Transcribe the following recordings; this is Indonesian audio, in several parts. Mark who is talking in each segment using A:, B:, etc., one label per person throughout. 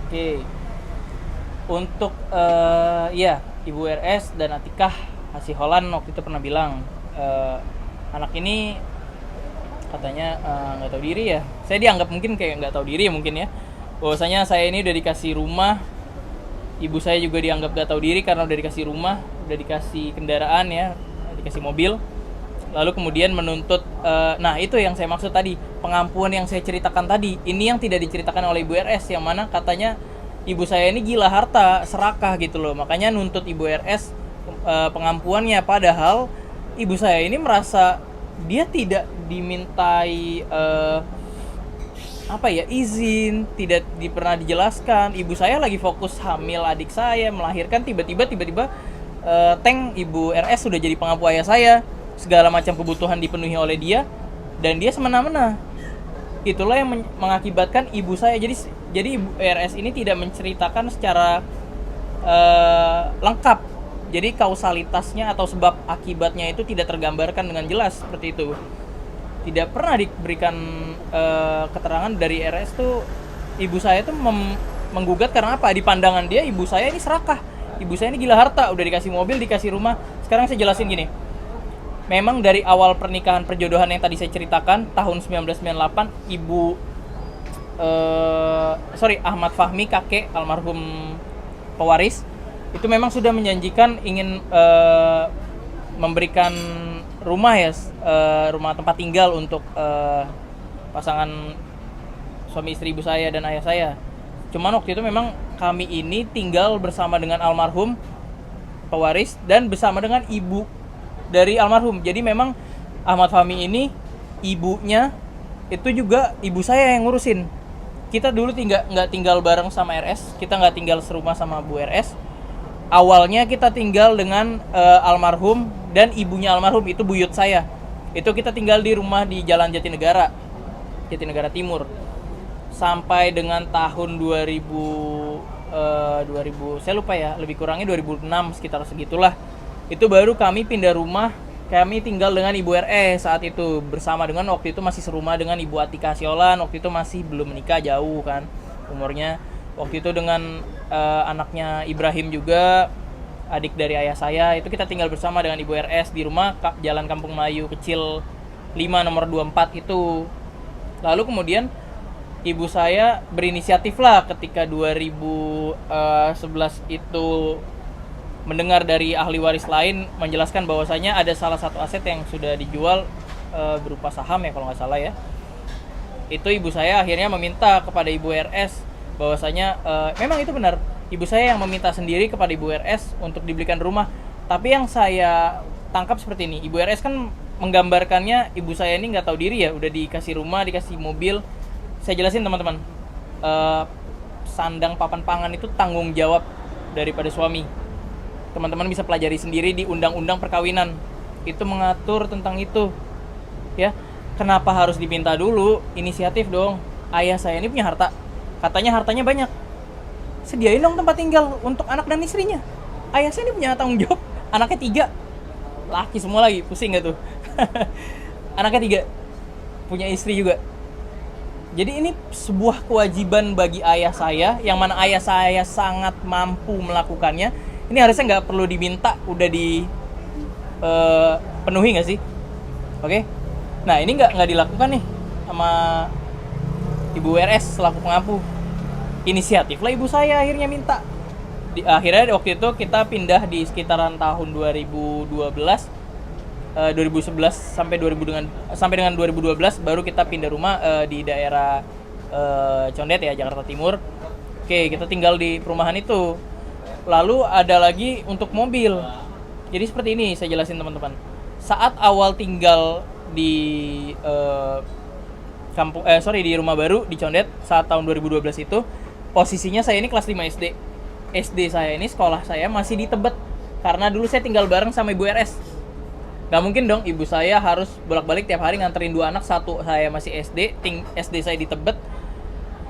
A: Oke. Untuk ya Ibu RS dan Atikah Hasiholan waktu itu pernah bilang anak ini katanya nggak tahu diri ya. Saya dianggap mungkin kayak nggak tahu diri ya mungkin ya. Bahwasanya saya ini udah dikasih rumah, ibu saya juga dianggap nggak tahu diri karena udah dikasih rumah, udah dikasih kendaraan ya, dikasih mobil. Lalu kemudian menuntut, nah itu yang saya maksud tadi, pengampuan yang saya ceritakan tadi, ini yang tidak diceritakan oleh Ibu RS, yang mana katanya ibu saya ini gila harta, serakah gitu loh, makanya nuntut Ibu RS pengampuannya, padahal ibu saya ini merasa dia tidak dimintai apa ya, izin, tidak pernah dijelaskan. Ibu saya lagi fokus hamil adik saya, melahirkan, tiba-tiba tank Ibu RS sudah jadi pengampu ayah saya, segala macam kebutuhan dipenuhi oleh dia, dan dia semena-mena. Itulah yang mengakibatkan ibu saya, jadi Ibu RS ini tidak menceritakan secara lengkap, jadi kausalitasnya atau sebab akibatnya itu tidak tergambarkan dengan jelas seperti itu. Tidak pernah diberikan keterangan dari RS tuh ibu saya tuh menggugat karena apa? Di pandangan dia ibu saya ini serakah, ibu saya ini gila harta, udah dikasih mobil, dikasih rumah. Sekarang saya jelasin gini, memang dari awal pernikahan perjodohan yang tadi saya ceritakan tahun 1998, ibu Ahmad Fahmi, kakek almarhum pewaris, itu memang sudah menjanjikan ingin memberikan rumah ya, rumah tempat tinggal untuk pasangan suami istri ibu saya dan ayah saya. Cuman waktu itu memang kami ini tinggal bersama dengan almarhum pewaris dan bersama dengan ibu dari almarhum. Jadi memang Ahmad Fahmi ini ibunya itu juga ibu saya yang ngurusin. Kita dulu nggak tinggal bareng sama RS, kita nggak tinggal serumah sama Bu RS. Awalnya kita tinggal dengan almarhum dan ibunya almarhum, itu buyut saya. Itu kita tinggal di rumah di Jalan Jatinegara Timur. Sampai dengan tahun 2000 saya lupa ya, lebih kurangnya 2006 sekitar segitulah. Itu baru kami pindah rumah, kami tinggal dengan Ibu RS saat itu, bersama dengan waktu itu masih serumah dengan Ibu Atika Siolan, waktu itu masih belum menikah, jauh kan umurnya. Waktu itu dengan anaknya Ibrahim juga, adik dari ayah saya, itu kita tinggal bersama dengan Ibu RS di rumah Jalan Kampung Melayu kecil 5 nomor 24 itu. Lalu kemudian ibu saya berinisiatif lah ketika 2011 itu mendengar dari ahli waris lain menjelaskan bahwasanya ada salah satu aset yang sudah dijual berupa saham ya kalau nggak salah ya. Itu ibu saya akhirnya meminta kepada Ibu RS bahwasanya memang itu benar, ibu saya yang meminta sendiri kepada Ibu RS untuk dibelikan rumah. Tapi yang saya tangkap seperti ini, Ibu RS kan menggambarkannya ibu saya ini nggak tahu diri ya, udah dikasih rumah, dikasih mobil. Saya jelasin teman-teman, sandang papan pangan itu tanggung jawab daripada suami. Teman-teman bisa pelajari sendiri di undang-undang perkawinan, itu mengatur tentang itu ya. Kenapa harus diminta dulu? Inisiatif dong. Ayah saya ini punya harta, katanya hartanya banyak, sediain dong tempat tinggal untuk anak dan istrinya. Ayah saya ini punya tanggung jawab, anaknya 3, laki semua lagi, pusing gak tuh? Anaknya 3, punya istri juga. Jadi ini sebuah kewajiban bagi ayah saya, yang mana ayah saya sangat mampu melakukannya. Ini harusnya nggak perlu diminta, udah dipenuhi nggak sih? Oke. Nah ini nggak dilakukan nih sama Ibu RS selaku pengampu. Inisiatif lah ibu saya akhirnya minta. Akhirnya waktu itu kita pindah di sekitaran tahun 2012, 2011 sampai dengan 2012 baru kita pindah rumah di daerah Condet ya, Jakarta Timur. Oke, kita tinggal di perumahan itu. Lalu ada lagi untuk mobil. Jadi seperti ini saya jelasin teman-teman. Saat awal tinggal di di rumah baru di Condet saat tahun 2012 itu, posisinya saya ini kelas 5 SD. SD saya ini, sekolah saya masih di Tebet. Karena dulu saya tinggal bareng sama Ibu RS. Gak mungkin dong ibu saya harus bolak-balik tiap hari nganterin 2 anak, satu saya masih SD, SD saya di Tebet.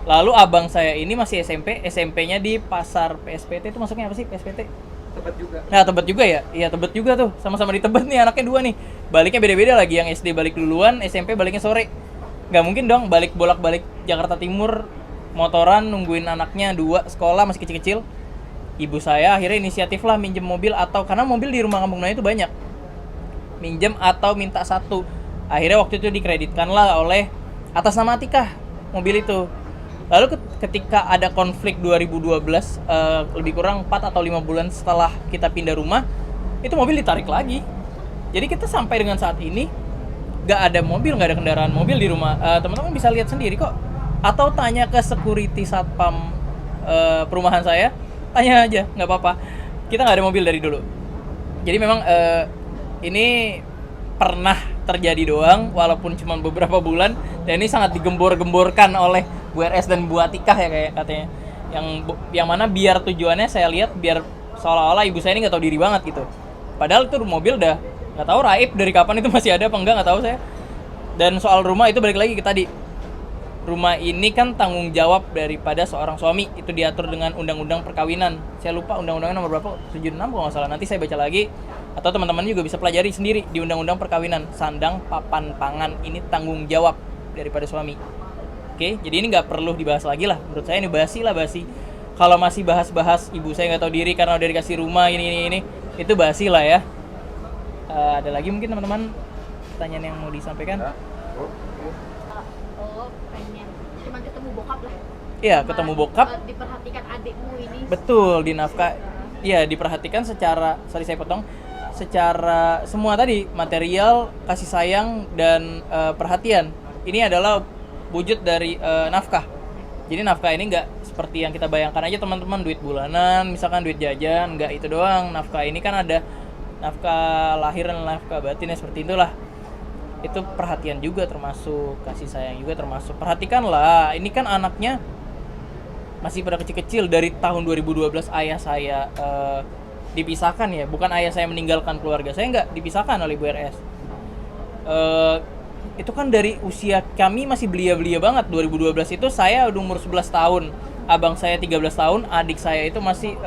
A: Lalu abang saya ini masih SMP, SMP-nya di Pasar PSPT. Itu masuknya apa sih PSPT?
B: Tebet juga.
A: Nah, Tebet juga ya? Iya, Tebet juga tuh. Sama-sama di Tebet nih, anaknya 2 nih. Baliknya beda-beda lagi, yang SD balik duluan, SMP baliknya sore. Gak mungkin dong bolak-balik Jakarta Timur motoran nungguin anaknya 2 sekolah masih kecil-kecil. Ibu saya akhirnya inisiatif lah minjem mobil, atau karena mobil di rumah kampung Naya itu banyak, minjem atau minta satu. Akhirnya waktu itu dikreditkan lah oleh atas nama Atikah mobil itu. Lalu ketika ada konflik 2012, lebih kurang 4 atau 5 bulan setelah kita pindah rumah, itu mobil ditarik lagi. Jadi kita sampai dengan saat ini gak ada mobil, gak ada kendaraan mobil di rumah. Teman-teman bisa lihat sendiri kok, atau tanya ke security satpam perumahan saya, tanya aja, nggak apa-apa. Kita nggak ada mobil dari dulu. Jadi memang ini pernah terjadi doang, walaupun cuma beberapa bulan, dan ini sangat digembor-gemborkan oleh Bu RS dan Bu Atikah ya kayak katanya. Yang mana biar tujuannya saya lihat biar seolah-olah ibu saya ini nggak tahu diri banget gitu. Padahal itu mobil udah nggak tahu raib dari kapan itu masih ada apa enggak, nggak tahu saya. Dan soal rumah itu balik lagi ke tadi. Rumah ini kan tanggung jawab daripada seorang suami, itu diatur dengan undang-undang perkawinan. Saya lupa undang-undangnya nomor berapa, 76 kalau nggak salah. Nanti saya baca lagi, atau teman-teman juga bisa pelajari sendiri di undang-undang perkawinan. Sandang, papan, pangan, ini tanggung jawab daripada suami. Oke, jadi ini nggak perlu dibahas lagi lah. Menurut saya ini basi. Kalau masih bahas-bahas ibu saya nggak tahu diri karena udah dikasih rumah ini, itu basi lah ya. Ada lagi mungkin teman-teman pertanyaan yang mau disampaikan?
B: Pengen cuma ketemu bokap lah.
A: Iya, ketemu bokap.
B: Diperhatikan adikmu ini.
A: Betul, di nafkah. Iya, diperhatikan secara, saya potong, secara semua tadi, material, kasih sayang, dan perhatian. Ini adalah wujud dari nafkah. Jadi nafkah ini nggak seperti yang kita bayangkan aja teman-teman, duit bulanan, misalkan duit jajan, nggak itu doang. Nafkah ini kan ada nafkah lahir dan nafkah batin, ya seperti itulah. Itu perhatian juga termasuk, kasih sayang juga termasuk. Perhatikanlah, ini kan anaknya masih pada kecil-kecil. Dari tahun 2012 ayah saya dipisahkan ya, bukan ayah saya meninggalkan keluarga, saya nggak dipisahkan oleh Bu RS. Itu kan dari usia kami masih belia-belia banget. 2012 itu saya udah umur 11 tahun, abang saya 13 tahun, adik saya itu masih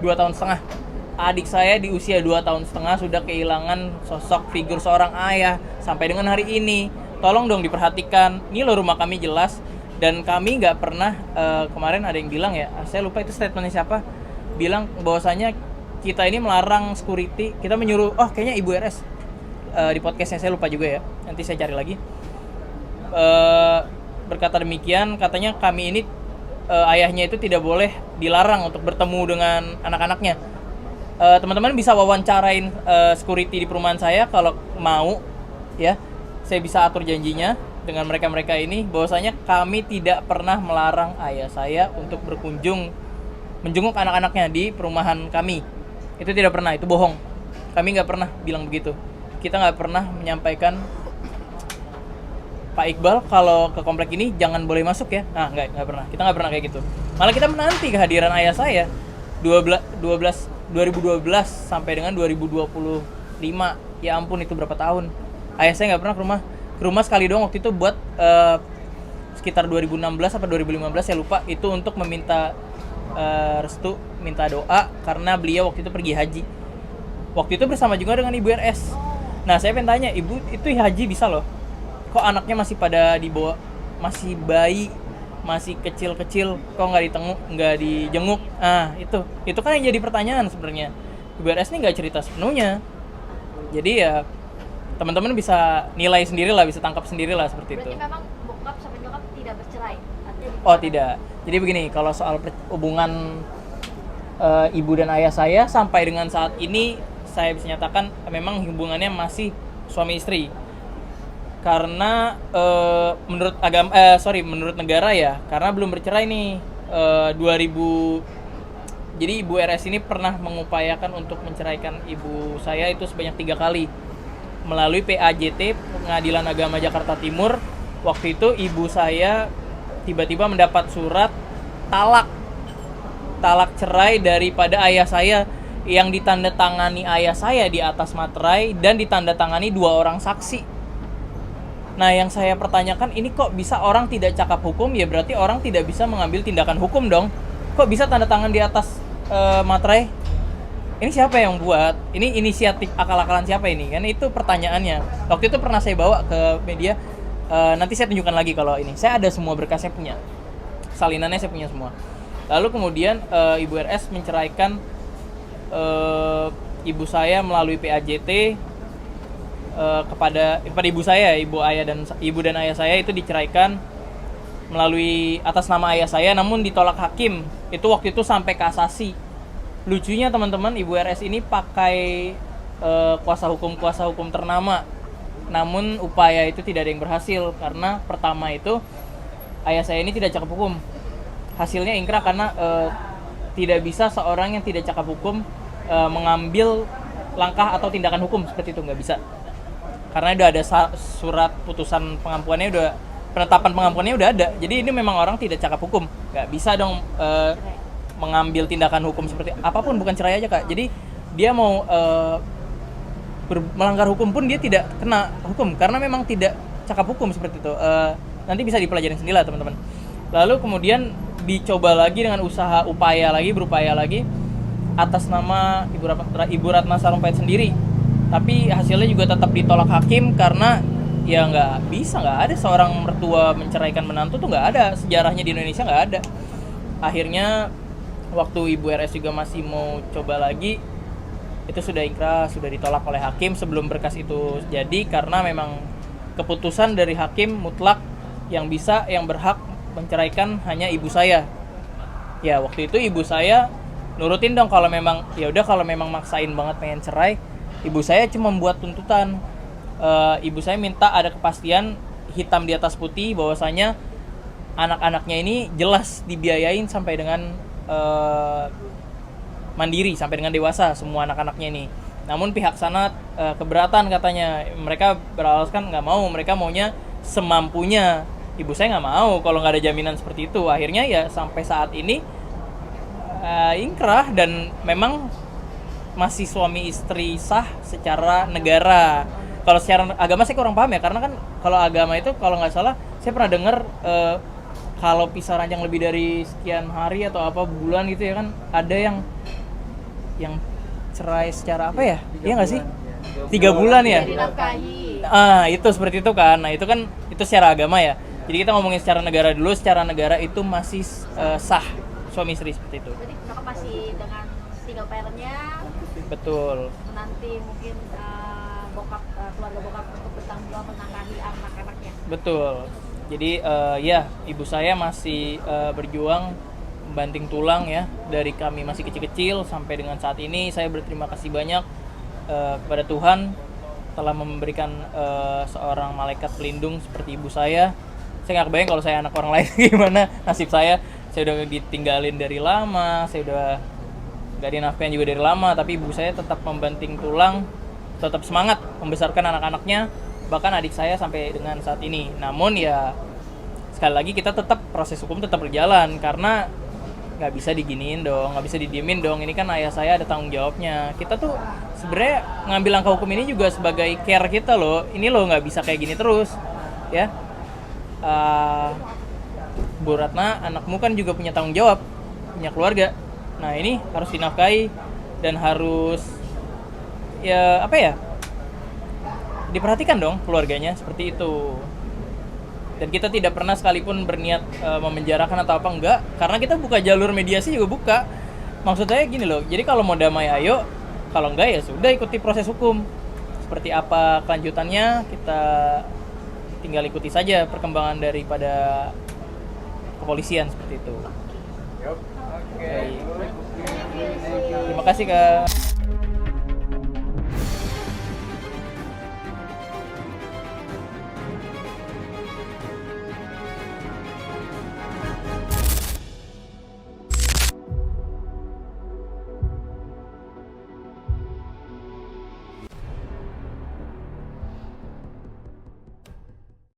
A: 2 tahun setengah. Adik saya di usia 2 tahun setengah sudah kehilangan sosok figur seorang ayah sampai dengan hari ini. Tolong dong diperhatikan. Ini loh rumah kami jelas, dan kami nggak pernah kemarin ada yang bilang ya, saya lupa itu statementnya siapa, bilang bahwasanya kita ini melarang security, kita menyuruh, kayaknya Ibu RS di podcastnya, saya lupa juga ya, nanti saya cari lagi, berkata demikian, katanya kami ini ayahnya itu tidak boleh dilarang untuk bertemu dengan anak-anaknya. Teman-teman bisa wawancarain security di perumahan saya kalau mau ya, saya bisa atur janjinya dengan mereka ini bahwasanya kami tidak pernah melarang ayah saya untuk berkunjung menjenguk anak-anaknya di perumahan kami. Itu tidak pernah, itu bohong. Kami nggak pernah bilang begitu. Kita nggak pernah menyampaikan, Pak Iqbal kalau ke komplek ini jangan boleh masuk ya. Nah, nggak pernah. Kita nggak pernah kayak gitu. Malah kita menanti kehadiran ayah saya 2012 sampai dengan 2025. Ya ampun, itu berapa tahun. Ayah saya nggak pernah ke rumah sekali doang waktu itu buat sekitar 2016 atau 2015 saya lupa, itu untuk meminta restu, minta doa karena beliau waktu itu pergi haji. Waktu itu bersama juga dengan Ibu RS. Nah, saya pengen tanya, Ibu itu haji bisa loh. Kok anaknya masih pada dibawa, masih bayi, masih kecil-kecil, kok nggak dijenguk? Ah, itu kan yang jadi pertanyaan sebenarnya. Ibu RS ini nggak cerita sepenuhnya. Jadi ya teman-teman bisa nilai sendiri lah, bisa tangkap sendiri lah seperti itu.
B: Berarti memang bokap sama nyokap tidak bercerai?
A: Oh tidak. Jadi begini, kalau soal hubungan ibu dan ayah saya sampai dengan saat ini saya bisa nyatakan memang hubungannya masih suami istri. Karena menurut menurut negara ya, karena belum bercerai nih 2000. Jadi Ibu RS ini pernah mengupayakan untuk menceraikan ibu saya itu sebanyak 3 kali melalui PAJT, Pengadilan Agama Jakarta Timur. Waktu itu ibu saya tiba-tiba mendapat surat talak cerai daripada ayah saya, yang ditandatangani ayah saya di atas materai dan ditandatangani 2 orang saksi. Nah, yang saya pertanyakan, ini kok bisa orang tidak cakap hukum? Ya berarti orang tidak bisa mengambil tindakan hukum dong. Kok bisa tanda tangan di atas materai? Ini siapa yang buat? Ini inisiatif akal-akalan siapa ini? Kan itu pertanyaannya. Waktu itu pernah saya bawa ke media, nanti saya tunjukkan lagi kalau ini. Saya ada semua berkasnya punya. Salinannya saya punya semua. Lalu kemudian Ibu RS menceraikan ibu saya melalui PAJT kepada ibu saya, ibu dan ayah saya itu diceraikan melalui atas nama ayah saya, namun ditolak hakim. Itu waktu itu sampai kasasi. Lucunya teman-teman, Ibu RS ini pakai kuasa hukum ternama. Namun upaya itu tidak ada yang berhasil karena pertama itu ayah saya ini tidak cakap hukum. Hasilnya ingkrah karena tidak bisa seorang yang tidak cakap hukum mengambil langkah atau tindakan hukum seperti itu, nggak bisa. Karena udah ada surat putusan pengampunannya, penetapan pengampunannya udah ada. Jadi ini memang orang tidak cakap hukum, nggak bisa dong mengambil tindakan hukum seperti apapun, bukan cerai aja Kak. Jadi dia mau melanggar hukum pun dia tidak kena hukum karena memang tidak cakap hukum seperti itu. Nanti bisa dipelajari sendiri lah teman-teman. Lalu kemudian dicoba lagi dengan berupaya lagi atas nama Ibu Ratna Sarumpait sendiri. Tapi hasilnya juga tetap ditolak hakim karena ya nggak ada seorang mertua menceraikan menantu tuh, nggak ada, sejarahnya di Indonesia nggak ada. Akhirnya waktu Ibu RS juga masih mau coba lagi, itu sudah ingkrah, sudah ditolak oleh hakim sebelum berkas itu jadi karena memang keputusan dari hakim mutlak yang berhak menceraikan hanya ibu saya. Ya waktu itu ibu saya nurutin dong, kalau memang maksain banget pengen cerai, ibu saya cuma membuat tuntutan. Ibu saya minta ada kepastian hitam di atas putih bahwasanya anak-anaknya ini jelas dibiayain sampai dengan mandiri, sampai dengan dewasa semua anak-anaknya ini. Namun pihak sana keberatan katanya. Mereka beralasan nggak mau, mereka maunya semampunya. Ibu saya nggak mau kalau nggak ada jaminan seperti itu. Akhirnya ya sampai saat ini ingkrah dan memang masih suami istri sah secara negara. Kalau secara agama saya kurang paham ya, karena kan kalau agama itu kalau nggak salah saya pernah dengar kalau pisah ranjang lebih dari sekian hari atau apa bulan gitu ya kan, ada yang cerai secara apa ya? Iya nggak sih? 3 bulan ya?
B: Dinafkahi.
A: Itu seperti itu kan. Nah itu kan itu secara agama ya. Jadi kita ngomongin secara negara dulu. Secara negara itu masih sah suami istri seperti itu.
B: Jadi mereka masih dengan single parent-nya.
A: Betul.
B: Nanti mungkin keluarga bokap untuk bertanggung jawab menangani anak-anaknya.
A: Betul. Jadi ya ibu saya masih berjuang banting tulang ya, dari kami masih kecil-kecil sampai dengan saat ini. Saya berterima kasih banyak kepada Tuhan telah memberikan seorang malaikat pelindung seperti ibu saya. Saya nggak kebayang kalau saya anak orang lain gimana nasib saya. Saya udah ditinggalin dari lama, saya udah nggak dinafkahin juga dari lama, tapi ibu saya tetap membanting tulang, tetap semangat membesarkan anak-anaknya, bahkan adik saya sampai dengan saat ini. Namun ya sekali lagi kita tetap, proses hukum tetap berjalan karena nggak bisa diginiin dong, nggak bisa didiemin dong. Ini kan ayah saya ada tanggung jawabnya. Kita tuh sebenarnya ngambil langkah hukum ini juga sebagai care kita loh. Ini loh nggak bisa kayak gini terus, ya. Bu Ratna, anakmu kan juga punya tanggung jawab, punya keluarga. Nah ini harus dinafkahi dan harus ya apa ya? Diperhatikan dong keluarganya seperti itu. Dan kita tidak pernah sekalipun berniat memenjarakan atau apa, enggak, karena kita buka jalur mediasi juga buka. Maksud saya gini loh, jadi kalau mau damai ayo, kalau enggak ya sudah ikuti proses hukum. Seperti apa kelanjutannya kita tinggal ikuti saja perkembangan daripada kepolisian seperti itu.
C: Oke.
A: Terima kasih Kak.